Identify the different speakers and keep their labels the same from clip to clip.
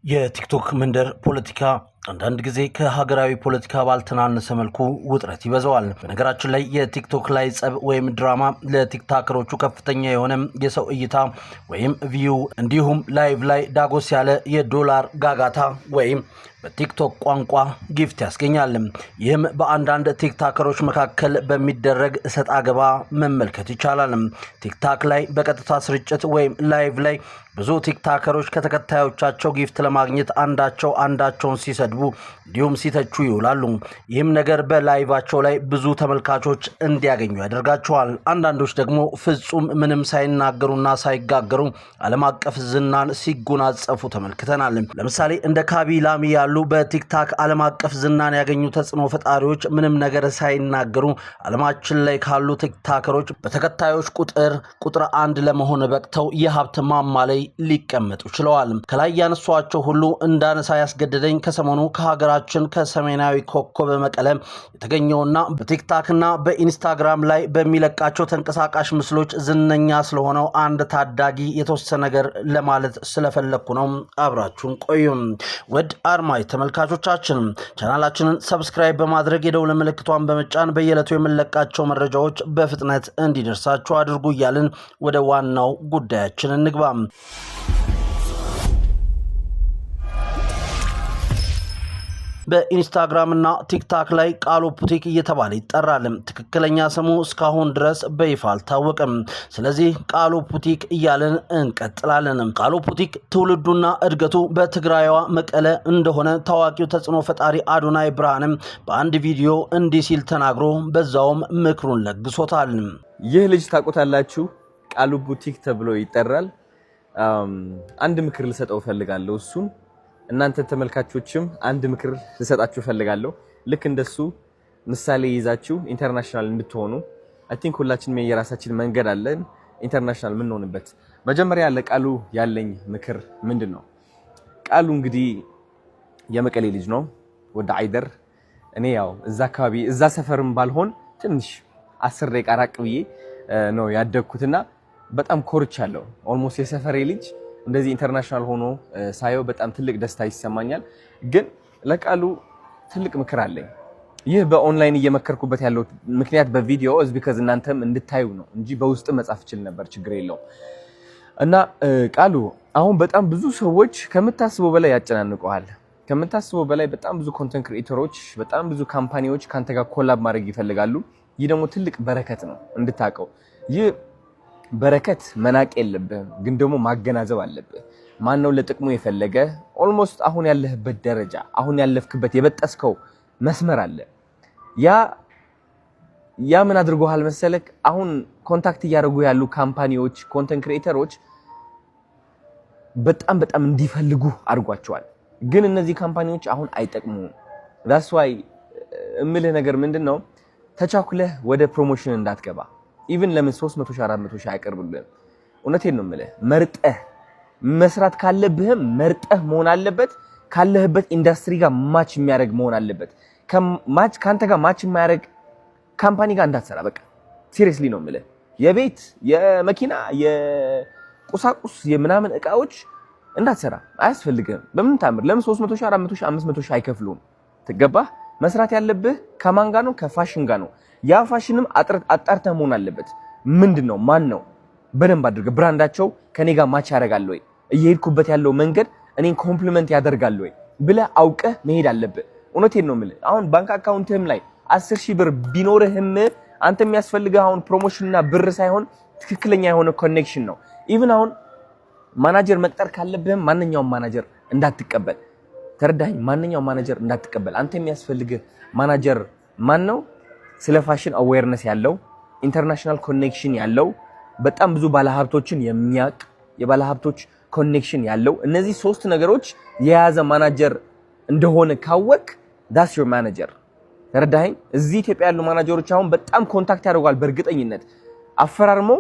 Speaker 1: የቲክቶክ መንደር ፖለቲካ አንዳንድ ጊዜ ከሀገራዊ ፖለቲካ ባልተናነሰ መልኩ ውጥረት ይበዛዋል። በነገራችን ላይ የቲክቶክ ላይ ጸብ ወይም ድራማ ለቲክቶከሮቹ ከፍተኛ የሆነ የሰው እይታ ወይም ቪው እንዲሁም ላይቭ ላይ ዳጎስ ያለ የዶላር ጋጋታ ወይም በቲክቶክ ቋንቋ ጊፍት ያስገኛል። ይህም በአንዳንድ ቲክቶከሮች መካከል በሚደረግ እሰጥ አገባ መመልከት ይቻላል። ቲክቶክ ላይ በቀጥታ ስርጭት ወይም ላይቭ ላይ ብዙ ቲክቶከሮች ከተከታዮቻቸው ጊፍት ለማግኘት አንዳቸውን ሲሰድቡ እንዲሁም ሲተቹ ይውላሉ። ይህም ነገር በላይቫቸው ላይ ብዙ ተመልካቾች እንዲያገኙ ያደርጋቸዋል። አንዳንዶች ደግሞ ፍጹም ምንም ሳይናገሩና ሳይጋገሩ ዓለም አቀፍ ዝናን ሲጎናጸፉ ተመልክተናል። ለምሳሌ እንደ ካቢላሚ ያሉ በቲክቶክ ዓለም አቀፍ ዝናን ያገኙ ተጽዕኖ ፈጣሪዎች ምንም ነገር ሳይናገሩ ዓለማችን ላይ ካሉ ቲክቶከሮች በተከታዮች ቁጥር 1 ለመሆን በቅተው የሀብት ማማ ላይ ሊቀመጡ ችለዋል። ከላይ ያነሷቸው ሁሉ እንዳነሳ ያስገደደኝ ከሰሞኑ ከሀገራችን ከሰሜናዊ ኮከብ መቀለ የተገኘውና በቲክቶክና በኢንስታግራም ላይ በሚለቃቸው ተንቀሳቃሽ ምስሎች ዝነኛ ስለሆነው አንድ ታዳጊ የተወሰነ ነገር ለማለት ስለፈለኩ ነው። አብራችሁን ቆዩ። ወድ አድማጭ ተመልካቾቻችን ቻናላችንን ሰብስክራይብ በማድረግ የደውል ምልክቷን በመጫን በየዕለቱ የምንለቃቸው መረጃዎች በፍጥነት እንዲደርሳችሁ አድርጉ እያልን ወደ ዋናው ጉዳያችን እንግባ። በኢንስታግራም እና ቲክቶክ ላይ ቃሉ ፑቲክ እየተባለ ይጠራል። ትክክለኛ ስሙ እስካሁን ድረስ በይፋ አልታወቀም። ስለዚህ ቃሉ ፑቲክ እያልን እንቀጥላለን። ቃሉ ፑቲክ ትውልዱና እድገቱ በትግራይዋ መቀለ እንደሆነ ታዋቂው ተጽዕኖ ፈጣሪ አዶናይ ብርሃንም በአንድ ቪዲዮ እንዲህ ሲል ተናግሮ በዛውም ምክሩን ለግሶታል።
Speaker 2: ይህ ልጅ ታውቁታላችሁ፣ ቃሉ ፑቲክ ተብሎ ይጠራል። አንድ ምክር ልሰጠው ፈልጋለሁ። እሱን እናንተ ተመልካቾችም አንድ ምክር ልሰጣችሁ ፈልጋለሁ። ልክ እንደሱ ምሳሌ ይዛችሁ ኢንተርናሽናል እንድትሆኑ አይ ቲንክ ሁላችንም የራሳችን መንገድ አለን ኢንተርናሽናል ምን ሆንበት። መጀመሪያ ለቃሉ ያለኝ ምክር ምንድነው? ቃሉ እንግዲህ የመቀሌ ልጅ ነው፣ ወደ አይደር። እኔ ያው እዛ አካባቢ እዛ ሰፈርም ባልሆን ትንሽ 10 ደቂቃ ራቅ ብዬ ነው ያደግኩትና በጣም ኮርቻለሁ። ኦልሞስት የሰፈሬ ልጅ እንደዚህ ኢንተርናሽናል ሆኖ ሳየው በጣም ትልቅ ደስታ ይሰማኛል። ግን ለቃሉ ትልቅ ምክር አለኝ። ይህ በኦንላይን እየመከርኩበት ያለው ምክንያት በቪዲዮ is because እናንተም እንድታዩ ነው እንጂ በውስጥ መጻፍ ይችላል ነበር፣ ችግር የለውም። እና ቃሉ አሁን በጣም ብዙ ሰዎች ከምታስበው በላይ ያጨናንቀዋል። ከምታስበው በላይ በጣም ብዙ ኮንተንት ክሪኤተሮች፣ በጣም ብዙ ካምፓኒዎች ካንተ ጋር ኮላብ ማድረግ ይፈልጋሉ። ይህ ደግሞ ትልቅ በረከት ነው እንድታቀው። ይህ በረከት መናቅ የለብህም፣ ግን ደግሞ ማገናዘብ አለብህ። ማን ነው ለጥቅሙ የፈለገ? ኦልሞስት አሁን ያለህበት ደረጃ፣ አሁን ያለፍክበት የበጠስከው መስመር አለ። ያ ምን አድርጎሃል መሰለክ? አሁን ኮንታክት እያደረጉ ያሉ ካምፓኒዎች፣ ኮንተንት ክሪኤተሮች በጣም እንዲፈልጉ አድርጓቸዋል። ግን እነዚህ ካምፓኒዎች አሁን አይጠቅሙም። that's why እምልህ ነገር ምንድነው? ተቻኩለህ ወደ ፕሮሞሽን እንዳትገባ። ኢቭን ለምን 300 ሺህ 400 ሺህ አይቀርብልህም? እውነቴን ነው የምልህ። መርጠህ መስራት ካለብህም መርጠህ መሆን አለበት። ካለህበት ኢንዱስትሪ ጋር ማች የሚያደርግ መሆን አለበት። ካንተ ጋር ማች የማያደርግ ካምፓኒ ጋር እንዳትሰራ። በቃ ሲሪየስሊ ነው የምልህ። የቤት የመኪና የቁሳቁስ የምናምን እቃዎች እንዳትሰራ፣ አያስፈልግህም በምን ታምር። ለምን 300 ሺህ 400 ሺህ 500 ሺህ አይከፍሉም? ትገባህ? መስራት ያለብህ ከማን ጋር ነው? ከፋሽን ጋር ነው። ያ ፋሽንም አጣርተህ መሆን አለበት። ምንድነው? ማን ነው? በደንብ አድርገህ ብራንዳቸው ከኔ ጋር ማች ያደርጋል ወይ? እየሄድኩበት ያለው መንገድ እኔን ኮምፕሊመንት ያደርጋል ወይ ብለህ አውቀህ መሄድ አለብህ። እውነቴን ነው የምልህ። አሁን ባንክ አካውንትህም ላይ 10 ሺህ ብር ቢኖርህም አንተ የሚያስፈልግህ አሁን ፕሮሞሽንና ብር ሳይሆን ትክክለኛ የሆነ ኮኔክሽን ነው። ኢቭን አሁን ማናጀር መቅጠር ካለብህም ማንኛውም ማናጀር እንዳትቀበል። ተረዳኸኝ? ማንኛውም ማናጀር እንዳትቀበል። አንተ የሚያስፈልግህ ማናጀር ማን ነው? ስለ ፋሽን አዌርነስ ያለው፣ ኢንተርናሽናል ኮኔክሽን ያለው፣ በጣም ብዙ ባለሀብቶችን የሚያውቅ የባለሀብቶች ኮኔክሽን ያለው፣ እነዚህ 3 ነገሮች የያዘ ማናጀር እንደሆነ ካወቅ that's your manager። ተረዳኸኝ? እዚህ ኢትዮጵያ ያሉ ማናጀሮች አሁን በጣም ኮንታክት ያደርጋሉ። በእርግጠኝነት አፈራርመው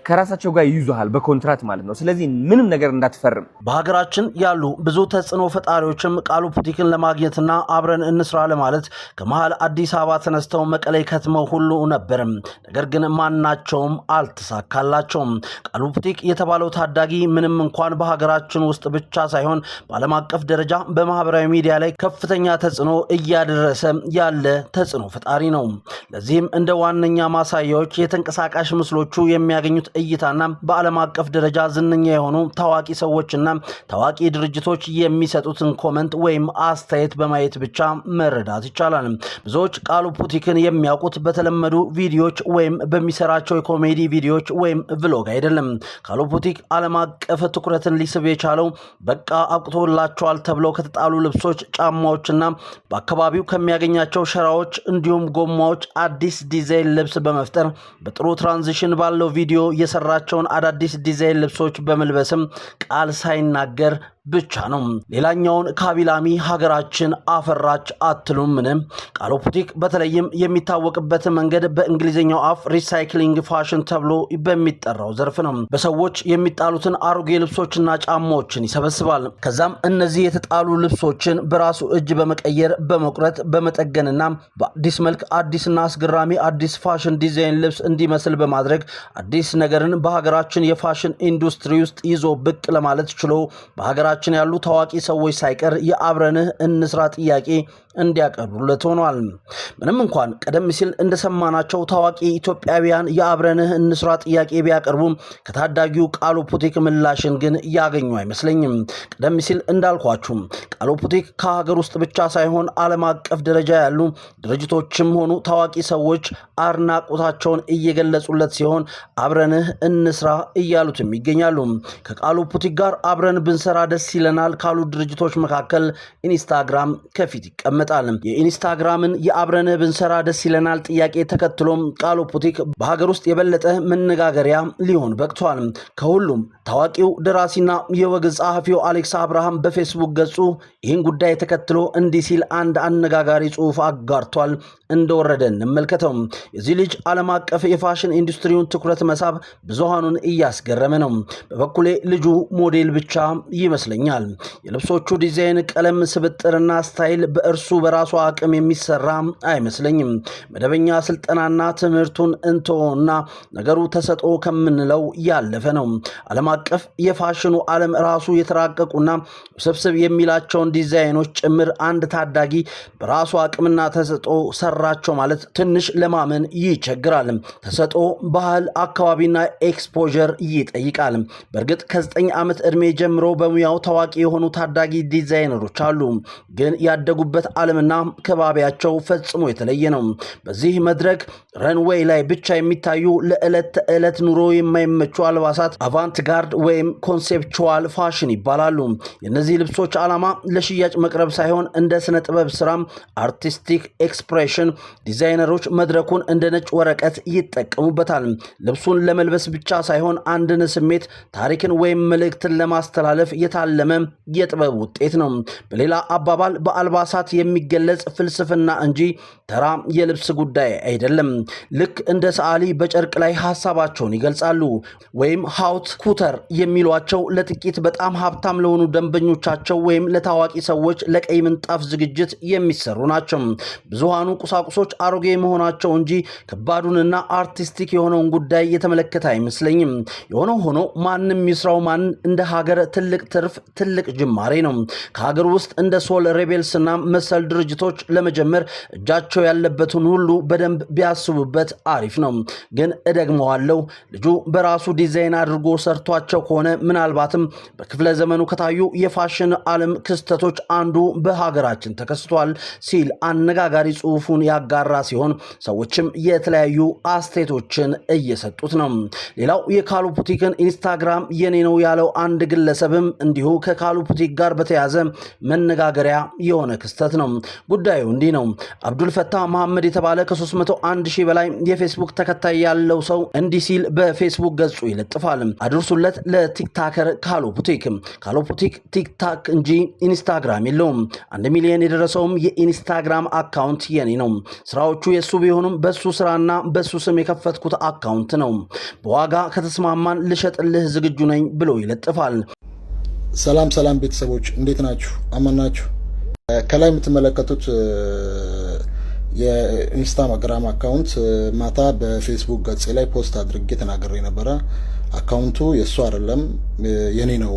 Speaker 2: ከራሳቸው ጋር ይይዙሃል በኮንትራት ማለት ነው። ስለዚህ ምንም ነገር እንዳትፈርም።
Speaker 1: በሀገራችን ያሉ ብዙ ተጽዕኖ ፈጣሪዎችም ቃሉ ፑቲክን ለማግኘትና አብረን እንስራ ለማለት ከመሃል አዲስ አበባ ተነስተው መቀሌ ከትመው ሁሉ ነበርም። ነገር ግን ማናቸውም አልተሳካላቸውም። ቃሉ ፑቲክ የተባለው ታዳጊ ምንም እንኳን በሀገራችን ውስጥ ብቻ ሳይሆን በዓለም አቀፍ ደረጃ በማህበራዊ ሚዲያ ላይ ከፍተኛ ተጽዕኖ እያደረሰ ያለ ተጽዕኖ ፈጣሪ ነው። ለዚህም እንደ ዋነኛ ማሳያዎች የተንቀሳቃሽ ምስሎቹ የሚያገኙት እይታና በዓለም አቀፍ ደረጃ ዝነኛ የሆኑ ታዋቂ ሰዎችና ታዋቂ ድርጅቶች የሚሰጡትን ኮመንት ወይም አስተያየት በማየት ብቻ መረዳት ይቻላል። ብዙዎች ቃሉ ፑቲክን የሚያውቁት በተለመዱ ቪዲዮዎች ወይም በሚሰራቸው የኮሜዲ ቪዲዮዎች ወይም ቭሎግ አይደለም። ቃሉ ፑቲክ ዓለም አቀፍ ትኩረትን ሊስብ የቻለው በቃ አብቅቶላቸዋል ተብለው ከተጣሉ ልብሶች፣ ጫማዎችና በአካባቢው ከሚያገኛቸው ሸራዎች እንዲሁም ጎማዎች አዲስ ዲዛይን ልብስ በመፍጠር በጥሩ ትራንዚሽን ባለው ቪዲዮ የሰራቸውን አዳዲስ ዲዛይን ልብሶች በመልበስም ቃል ሳይናገር ብቻ ነው። ሌላኛውን ካቢላሚ ሀገራችን አፈራች አትሉም? ምንም ቃሉ ፑቲክ በተለይም የሚታወቅበት መንገድ በእንግሊዝኛው አፍ ሪሳይክሊንግ ፋሽን ተብሎ በሚጠራው ዘርፍ ነው። በሰዎች የሚጣሉትን አሮጌ ልብሶችና ጫማዎችን ይሰበስባል። ከዛም እነዚህ የተጣሉ ልብሶችን በራሱ እጅ በመቀየር በመቁረጥ በመጠገንና በአዲስ መልክ አዲስና አስገራሚ አዲስ ፋሽን ዲዛይን ልብስ እንዲመስል በማድረግ አዲስ ነገርን በሀገራችን የፋሽን ኢንዱስትሪ ውስጥ ይዞ ብቅ ለማለት ችሎ በሀገራችን ያሉ ታዋቂ ሰዎች ሳይቀር የአብረንህ እንስራ ጥያቄ እንዲያቀርቡለት ሆኗል። ምንም እንኳን ቀደም ሲል እንደሰማናቸው ታዋቂ ኢትዮጵያውያን የአብረንህ እንስራ ጥያቄ ቢያቀርቡም ከታዳጊው ቃሉ ፑቲክ ምላሽን ግን ያገኙ አይመስለኝም። ቀደም ሲል እንዳልኳችሁ ቃሉ ፑቲክ ከሀገር ውስጥ ብቻ ሳይሆን ዓለም አቀፍ ደረጃ ያሉ ድርጅቶችም ሆኑ ታዋቂ ሰዎች አድናቆታቸውን እየገለጹለት ሲሆን አብረንህ እንስራ እያሉትም ይገኛሉ። ከቃሉ ፑቲክ ጋር አብረን ብንሰራ ደስ ይለናል ካሉ ድርጅቶች መካከል ኢንስታግራም ከፊት ይቀመጣል። የኢንስታግራምን የአብረንህ ብንሰራ ደስ ይለናል ጥያቄ ተከትሎም ቃሉ ፑቲክ በሀገር ውስጥ የበለጠ መነጋገሪያ ሊሆን በቅቷል። ከሁሉም ታዋቂው ደራሲና የወግ ጸሐፊው አሌክስ አብርሃም በፌስቡክ ገጹ ይህን ጉዳይ ተከትሎ እንዲህ ሲል አንድ አነጋጋሪ ጽሑፍ አጋርቷል። እንደወረደ እንመልከተው። የዚህ ልጅ ዓለም አቀፍ የፋሽን ኢንዱስትሪውን ትኩረት መሳብ ብዙሃኑን እያስገረመ ነው። በበኩሌ ልጁ ሞዴል ብቻ ይመስለኛል። የልብሶቹ ዲዛይን፣ ቀለም፣ ስብጥርና ስታይል በእርሱ በራሱ አቅም የሚሰራ አይመስለኝም። መደበኛ ስልጠናና ትምህርቱን እንተውና ነገሩ ተሰጥኦ ከምንለው ያለፈ ነው። ዓለም አቀፍ የፋሽኑ ዓለም ራሱ የተራቀቁና ውስብስብ የሚላቸውን ዲዛይኖች ጭምር አንድ ታዳጊ በራሱ አቅምና ተሰጥኦ ሰራቸው ማለት ትንሽ ለማመን ይቸግራል። ተሰጥኦ፣ ባህል፣ አካባቢና ኤክስፖዠር ይጠይቃል። በእርግጥ ከ9 ዓመት ዕድሜ ጀምሮ በሙያው ታዋቂ የሆኑ ታዳጊ ዲዛይነሮች አሉ። ግን ያደጉበት ዓለምና ከባቢያቸው ፈጽሞ የተለየ ነው። በዚህ መድረክ ረንዌይ ላይ ብቻ የሚታዩ ለዕለት ተዕለት ኑሮ የማይመቹ አልባሳት አቫንት ጋርድ ወይም ኮንሴፕቹዋል ፋሽን ይባላሉ። የእነዚህ ልብሶች ዓላማ ለሽያጭ መቅረብ ሳይሆን እንደ ስነ ጥበብ ስራም አርቲስቲክ ኤክስፕሬሽን ዲዛይነሮች መድረኩን እንደ ነጭ ወረቀት ይጠቀሙበታል። ልብሱን ለመልበስ ብቻ ሳይሆን አንድን ስሜት፣ ታሪክን ወይም መልእክትን ለማስተላለፍ የታለመ የጥበብ ውጤት ነው። በሌላ አባባል በአልባሳት የሚገለጽ ፍልስፍና እንጂ ተራ የልብስ ጉዳይ አይደለም። ልክ እንደ ሰዓሊ በጨርቅ ላይ ሐሳባቸውን ይገልጻሉ ወይም ሃውት ኩተር የሚሏቸው ለጥቂት በጣም ሀብታም ለሆኑ ደንበኞቻቸው ወይም ለታዋቂ ሰዎች ለቀይ ምንጣፍ ዝግጅት የሚሰሩ ናቸው። ብዙሃኑ ቁሳቁሶች አሮጌ መሆናቸው እንጂ ከባዱንና አርቲስቲክ የሆነውን ጉዳይ የተመለከተ አይመስለኝም። የሆነው ሆኖ ማንም ይስራው ማን እንደ ሀገር ትልቅ ትርፍ፣ ትልቅ ጅማሬ ነው። ከሀገር ውስጥ እንደ ሶል ሬቤልስና መሰል ድርጅቶች ለመጀመር እጃቸው ያለበትን ሁሉ በደንብ ቢያስቡበት አሪፍ ነው። ግን እደግመዋለሁ፣ ልጁ በራሱ ዲዛይን አድርጎ ሰርቷቸው ከሆነ ምናልባትም በክፍለ ዘመኑ ከታዩ የፋሽን ዓለም ክስተቶች አንዱ በሀገራችን ተከስቷል ሲል አነጋጋሪ ጽሑፉን ያጋራ ሲሆን ሰዎችም የተለያዩ አስተያየቶችን እየሰጡት ነው። ሌላው የቃሉ ፑቲክን ኢንስታግራም የኔ ነው ያለው አንድ ግለሰብም እንዲሁ ከዚሁ ከካሉ ፑቲክ ጋር በተያያዘ መነጋገሪያ የሆነ ክስተት ነው። ጉዳዩ እንዲህ ነው። አብዱልፈታህ መሐመድ የተባለ ከ301 ሺህ በላይ የፌስቡክ ተከታይ ያለው ሰው እንዲህ ሲል በፌስቡክ ገጹ ይለጥፋል። አድርሱለት ለቲክታከር ካሉ ፑቲክ። ካሉ ፑቲክ ቲክታክ እንጂ ኢንስታግራም የለውም። 1 ሚሊዮን የደረሰውም የኢንስታግራም አካውንት የኔ ነው። ስራዎቹ የሱ ቢሆኑም በሱ ስራና በሱ ስም የከፈትኩት አካውንት ነው። በዋጋ ከተስማማን ልሸጥልህ ዝግጁ ነኝ ብሎ ይለጥፋል።
Speaker 3: ሰላም ቤተሰቦች እንዴት ናችሁ? አማን ናችሁ? ከላይ የምትመለከቱት የኢንስታግራም አካውንት ማታ በፌስቡክ ገጽ ላይ ፖስት አድርጌ ተናግሬ ነበረ። አካውንቱ የሱ አይደለም የኔ ነው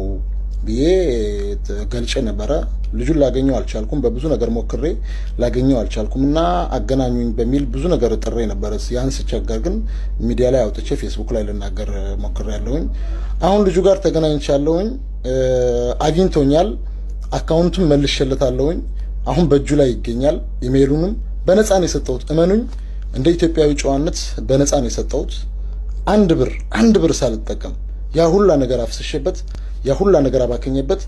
Speaker 3: ብዬ ገልጬ ነበረ። ልጁን ላገኘው አልቻልኩም። በብዙ ነገር ሞክሬ ላገኘው አልቻልኩም እና አገናኙኝ በሚል ብዙ ነገር ጥሬ ነበረ። ያን ስቸገር ግን ሚዲያ ላይ አውጥቼ ፌስቡክ ላይ ልናገር ሞክሬያለሁኝ። አሁን ልጁ ጋር ተገናኝቻለሁኝ። አግኝቶኛል። አካውንቱን መልሼለታለሁኝ። አሁን በእጁ ላይ ይገኛል። ኢሜይሉንም በነፃ ነው የሰጠሁት። እመኑኝ፣ እንደ ኢትዮጵያዊ ጨዋነት በነፃ ነው የሰጠሁት። አንድ ብር ሳልጠቀም ያ ሁላ ነገር አፍስሼበት ያ ሁላ ነገር አባከኘበት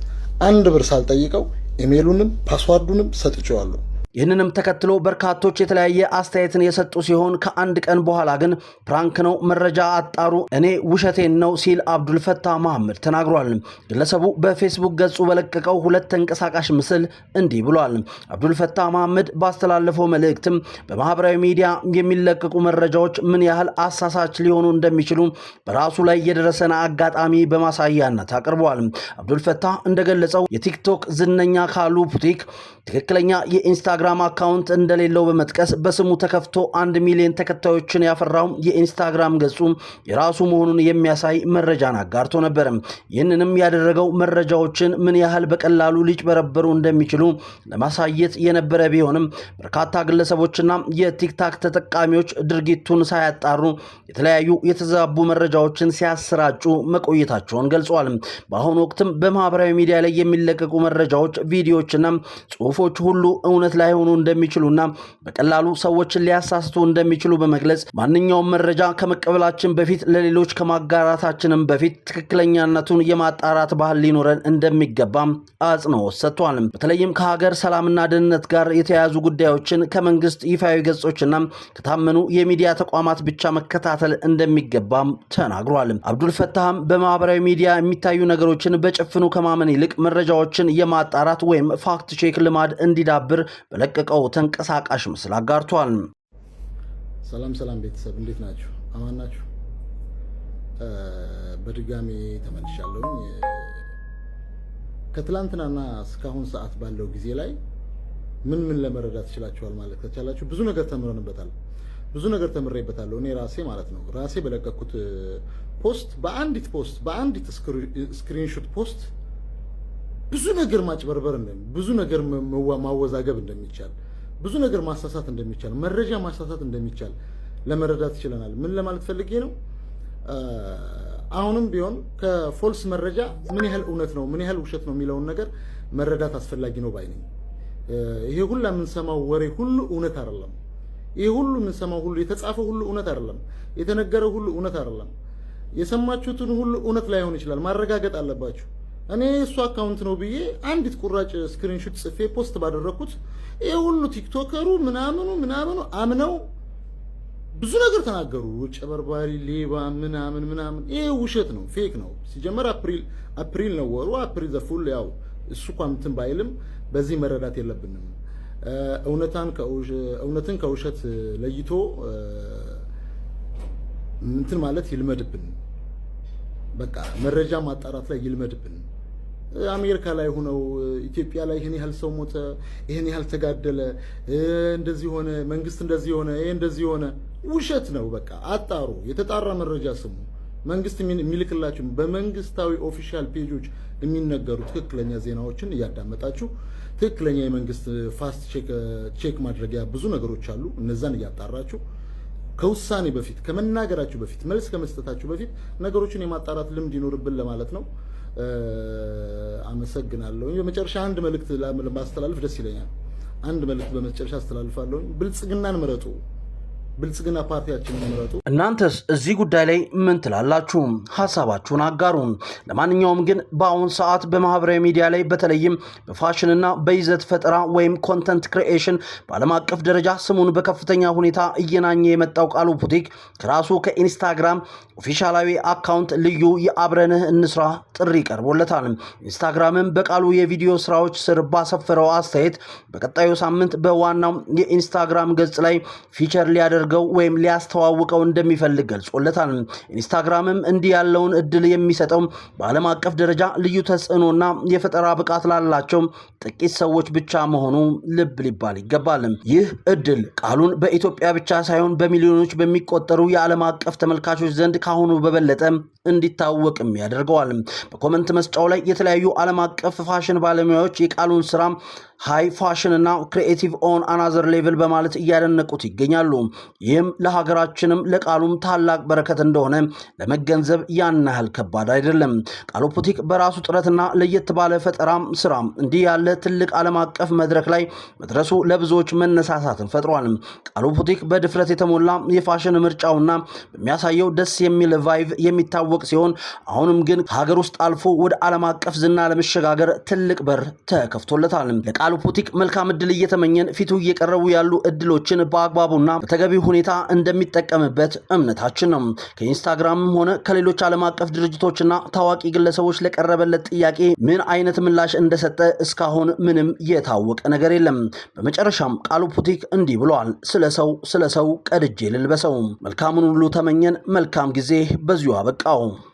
Speaker 3: 1 ብር ሳልጠይቀው ኢሜይሉንም ፓስዋርዱንም ሰጥቼዋለሁ።
Speaker 1: ይህንንም ተከትሎ በርካቶች የተለያየ አስተያየትን የሰጡ ሲሆን ከአንድ ቀን በኋላ ግን ፕራንክ ነው፣ መረጃ አጣሩ፣ እኔ ውሸቴን ነው ሲል አብዱልፈታህ መሐመድ ተናግሯል። ግለሰቡ በፌስቡክ ገጹ በለቀቀው 2 ተንቀሳቃሽ ምስል እንዲህ ብሏል። አብዱልፈታህ መሐመድ ባስተላለፈው መልእክትም በማህበራዊ ሚዲያ የሚለቀቁ መረጃዎች ምን ያህል አሳሳች ሊሆኑ እንደሚችሉ በራሱ ላይ የደረሰን አጋጣሚ በማሳያነት አቅርቧል። አብዱልፈታህ እንደገለጸው የቲክቶክ ዝነኛ ካሉ ፑቲክ ትክክለኛ የኢንስታግራም አካውንት እንደሌለው በመጥቀስ በስሙ ተከፍቶ 1 ሚሊዮን ተከታዮችን ያፈራው የኢንስታግራም ገጹ የራሱ መሆኑን የሚያሳይ መረጃን አጋርቶ ነበር። ይህንንም ያደረገው መረጃዎችን ምን ያህል በቀላሉ ሊጭበረበሩ እንደሚችሉ ለማሳየት የነበረ ቢሆንም በርካታ ግለሰቦችና የቲክታክ ተጠቃሚዎች ድርጊቱን ሳያጣሩ የተለያዩ የተዛቡ መረጃዎችን ሲያሰራጩ መቆየታቸውን ገልጸዋል። በአሁኑ ወቅትም በማህበራዊ ሚዲያ ላይ የሚለቀቁ መረጃዎች፣ ቪዲዮዎችና ጽሁፎች ሁሉ እውነት ላይ ሆኑ እንደሚችሉና በቀላሉ ሰዎችን ሊያሳስቱ እንደሚችሉ በመግለጽ ማንኛውም መረጃ ከመቀበላችን በፊት ለሌሎች ከማጋራታችንም በፊት ትክክለኛነቱን የማጣራት ባህል ሊኖረን እንደሚገባም አጽንኦት ሰጥቷል። በተለይም ከሀገር ሰላምና ደህንነት ጋር የተያያዙ ጉዳዮችን ከመንግስት ይፋዊ ገጾችና ከታመኑ የሚዲያ ተቋማት ብቻ መከታተል እንደሚገባም ተናግሯል። አብዱልፈታህም በማህበራዊ ሚዲያ የሚታዩ ነገሮችን በጭፍኑ ከማመን ይልቅ መረጃዎችን የማጣራት ወይም ፋክት ቼክ ልማድ እንዲዳብር በለቀቀው ተንቀሳቃሽ ምስል አጋርቷል።
Speaker 3: ሰላም ቤተሰብ እንዴት ናችሁ? አማን ናችሁ? በድጋሚ ተመልሻለሁ። ከትላንትናና እስካሁን ሰዓት ባለው ጊዜ ላይ ምን ለመረዳት ይችላችኋል ማለት ከቻላችሁ ብዙ ነገር ተምረንበታል። ብዙ ነገር ተምሬበታለሁ እኔ ራሴ ማለት ነው። ራሴ በለቀኩት ፖስት በአንዲት ስክሪንሾት ፖስት ብዙ ነገር ማጭበርበር ብዙ ነገር ማወዛገብ እንደሚቻል፣ ብዙ ነገር ማሳሳት እንደሚቻል፣ መረጃ ማሳሳት እንደሚቻል ለመረዳት ይችላል። ምን ለማለት ፈልጌ ነው? አሁንም ቢሆን ከፎልስ መረጃ ምን ያህል እውነት ነው ምን ያህል ውሸት ነው የሚለውን ነገር መረዳት አስፈላጊ ነው ባይ ነኝ። ይሄ ሁሉ የምንሰማው ወሬ ሁሉ እውነት አይደለም። ይሄ ሁሉ የምንሰማው ሁሉ የተጻፈው ሁሉ እውነት አይደለም። የተነገረው ሁሉ እውነት አይደለም። የሰማችሁትን ሁሉ እውነት ላይሆን ይችላል። ማረጋገጥ አለባችሁ። እኔ እሱ አካውንት ነው ብዬ አንዲት ቁራጭ ስክሪንሾት ጽፌ ፖስት ባደረኩት ይሄ ሁሉ ቲክቶከሩ ምናምኑ አምነው ብዙ ነገር ተናገሩ። ጨበርባሪ፣ ሌባ ምናምን ይሄ ውሸት ነው፣ ፌክ ነው። ሲጀመር አፕሪል ነው ወሩ፣ አፕሪል ዘፉል ያው እሱ እንኳን ባይልም በዚህ መረዳት የለብንም። እውነትን ከውሸት ለይቶ እንትን ማለት ይልመድብን። በቃ መረጃ ማጣራት ላይ ይልመድብን። አሜሪካ ላይ ሆነው ኢትዮጵያ ላይ ይሄን ያህል ሰው ሞተ፣ ይሄን ያህል ተጋደለ፣ እንደዚህ ሆነ፣ መንግስት እንደዚህ ሆነ፣ ይሄ እንደዚህ ሆነ፣ ውሸት ነው። በቃ አጣሩ፣ የተጣራ መረጃ ስሙ። መንግስት የሚልክላችሁ በመንግስታዊ ኦፊሻል ፔጆች የሚነገሩ ትክክለኛ ዜናዎችን እያዳመጣችሁ ትክክለኛ የመንግስት ፋስት ቼክ ማድረጊያ ብዙ ነገሮች አሉ። እነዛን እያጣራችሁ ከውሳኔ በፊት ከመናገራችሁ በፊት መልስ ከመስጠታችሁ በፊት ነገሮችን የማጣራት ልምድ ይኖርብን ለማለት ነው። አመሰግናለሁ። በመጨረሻ አንድ መልእክት ለማስተላለፍ ደስ ይለኛል። አንድ መልእክት በመጨረሻ አስተላልፋለሁ። ብልጽግናን ምረጡ። ብልጽግና ፓርቲያችን መምረጡ።
Speaker 1: እናንተስ እዚህ ጉዳይ ላይ ምን ትላላችሁ? ሐሳባችሁን አጋሩን። ለማንኛውም ግን በአሁን ሰዓት በማህበራዊ ሚዲያ ላይ በተለይም በፋሽንና በይዘት ፈጠራ ወይም ኮንተንት ክሪኤሽን በዓለም አቀፍ ደረጃ ስሙን በከፍተኛ ሁኔታ እየናኘ የመጣው ቃሉ ፑቲክ ከራሱ ከኢንስታግራም ኦፊሻላዊ አካውንት ልዩ የአብረንህ እንስራ ጥሪ ቀርቦለታል። ኢንስታግራምም በቃሉ የቪዲዮ ስራዎች ስር ባሰፈረው አስተያየት በቀጣዩ ሳምንት በዋናው የኢንስታግራም ገጽ ላይ ፊቸር ሊያደርገው ወይም ሊያስተዋውቀው እንደሚፈልግ ገልጾለታል። ኢንስታግራምም እንዲህ ያለውን እድል የሚሰጠው በዓለም አቀፍ ደረጃ ልዩ ተጽዕኖና የፈጠራ ብቃት ላላቸው ጥቂት ሰዎች ብቻ መሆኑ ልብ ሊባል ይገባል። ይህ እድል ቃሉን በኢትዮጵያ ብቻ ሳይሆን በሚሊዮኖች በሚቆጠሩ የዓለም አቀፍ ተመልካቾች ዘንድ ካሁኑ በበለጠ እንዲታወቅም ያደርገዋል። በኮመንት መስጫው ላይ የተለያዩ ዓለም አቀፍ ፋሽን ባለሙያዎች የቃሉን ስራ ሃይ ፋሽን እና ክሪኤቲቭ ኦን አናዘር ሌቭል በማለት እያደነቁት ይገኛሉ። ይህም ለሀገራችንም ለቃሉም ታላቅ በረከት እንደሆነ ለመገንዘብ ያን ያህል ከባድ አይደለም። ቃሉ ፑቲክ በራሱ ጥረትና ለየት ባለ ፈጠራ ስራ እንዲህ ያለ ትልቅ ዓለም አቀፍ መድረክ ላይ መድረሱ ለብዙዎች መነሳሳትን ፈጥሯል። ቃሉ ፑቲክ በድፍረት የተሞላ የፋሽን ምርጫውና በሚያሳየው ደስ የሚል ቫይቭ የሚታወቅ ሲሆን አሁንም ግን ከሀገር ውስጥ አልፎ ወደ ዓለም አቀፍ ዝና ለመሸጋገር ትልቅ በር ተከፍቶለታል። ቃሉ ፑቲክ መልካም እድል እየተመኘን ፊቱ እየቀረቡ ያሉ እድሎችን በአግባቡና በተገቢው ሁኔታ እንደሚጠቀምበት እምነታችን ነው። ከኢንስታግራምም ሆነ ከሌሎች ዓለም አቀፍ ድርጅቶችና ታዋቂ ግለሰቦች ለቀረበለት ጥያቄ ምን አይነት ምላሽ እንደሰጠ እስካሁን ምንም የታወቀ ነገር የለም። በመጨረሻም ቃሉ ፑቲክ እንዲህ ብለዋል። ስለ ሰው ቀድጄ ልልበሰው። መልካሙን ሁሉ ተመኘን። መልካም ጊዜ። በዚሁ አበቃው።